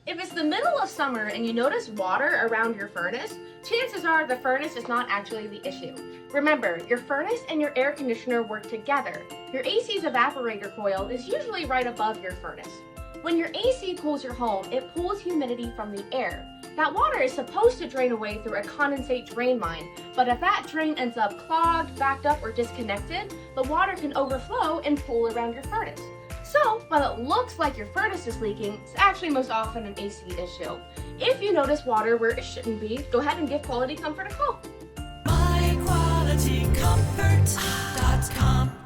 If it's the middle of summer and you notice water around your furnace, chances are the furnace is not actually the issue. Remember, your furnace and your air conditioner work together. Your AC's evaporator coil is usually right above your furnace. When your AC cools your home, it pulls humidity from the air. That water is supposed to drain away through a condensate drain line, but if that drain ends up clogged, backed up, or disconnected, the water can overflow and pool around your furnace. So, while it looks like your furnace is leaking, it's actually most often an AC issue. If you notice water where it shouldn't be, go ahead and give Quality Comfort a call. MyQualityComfort.com